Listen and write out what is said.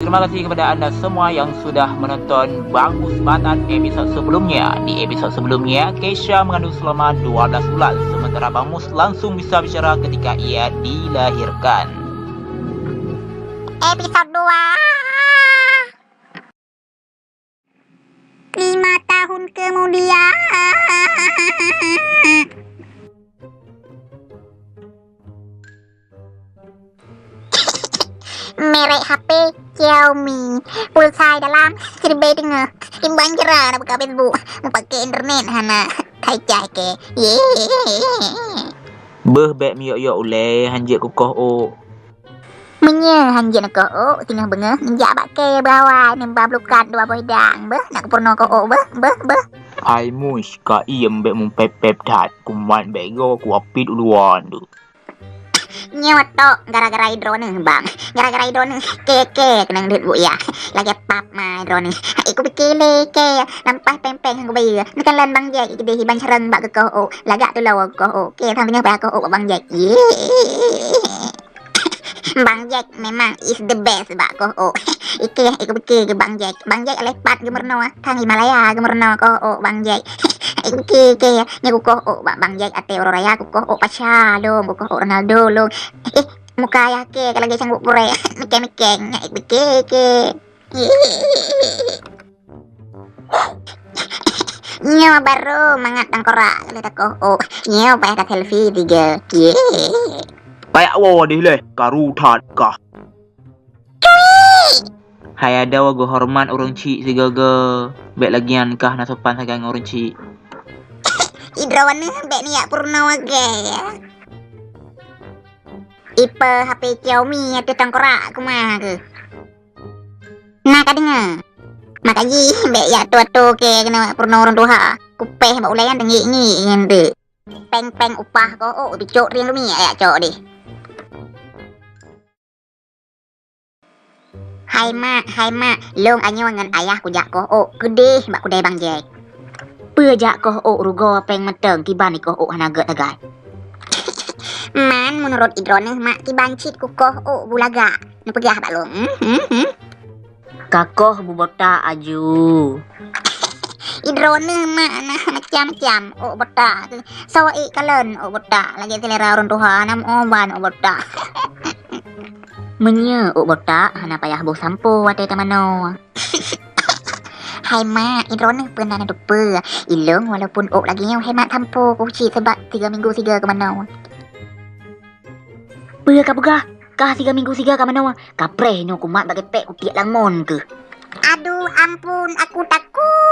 terima kasih kepada anda semua yang sudah menonton Bagus Batan episod sebelumnya. Di episod sebelumnya, Keisha mengandung selama 12 bulan, sementara Bang Mus langsung bisa bicara ketika ia dilahirkan. Episod 2. 5 tahun kemudian. Merek HP Xiaomi, pulsa dalam serba dengar. Imbang cerah nak buka Facebook, mau pakai internet hana. Kacau ke. Beh bek miok-yok uleh hanjik kukoh o. Menya hanjik nak ko tengah bengah menjak pakai bawah nembah blokat dua boydang beh nak purno ko beh. Ai mus ka iem bek mung pep tat kuman bek go ku apit uluan tu. Nyawat tok gara-gara drone bang. Gara-gara drone ke kena duit bu ya. Lagi pap mai drone. Iku pikir ke nampak peng-peng aku bayar. Nak lan bang Jack iki deh ban sereng bak ke ko. Lagak tu lawa ko. Ke thang tengah ba ko bang Jack. Bang Jack memang is the best bak ko. Iku pikir ke bang Jack. Bang Jack lepat gemerno thang Himalaya gemerno ko bang Jack. Iku ke nyaku ko bang Jack ate orang raya ko Pasha lo ko Ronaldo lo. Muka ya ke kalau lagi sanggup pure mikeng iku ke. Nyo baru mangat tangkorak kalau tak ko. Nyo payah kat selfie tiga. Kayak wo deh leh karu tat kah. Hai ada wa go hormat orang cik sigaga. Bek lagian kah na sopan sagang orang cik. Idrowan bek ni ya purna wage ya. Ipe HP Xiaomi ada tangkorak kumah ke. Nah kadang makanya bek ya tua-tua ke kena purna orang tua. Kupeh bak ulayan dengi ngende. Peng upah ko dicok riang lumi ya cok deh. Hai mak, long anyo ngan ayah ku jak ko gede bak ku dai bang Jack. Pưa jak ko rugo peng meteng kiban ni ko hanaga tagai. Man menurut idrone mak kiban cit ku ko bulaga. Nu pegah bak long. Kakoh bubota aju. Idrone mak nah macam-macam bota. Sawa kalen bota lagi selera orang tua nam oban bota. Menya bota hana payah bau sampo wate tamano. Hai mak, idrone pernah nak dupa. Ilong walaupun lagi yang hai mak tampo ku ci sebab 3 minggu 3 ke mana. Pea ka pegah? Kah 3 minggu 3 ka mana? Kapreh nyo kumat bagi pek ku tiak langmon ke. Aduh ampun, aku takut.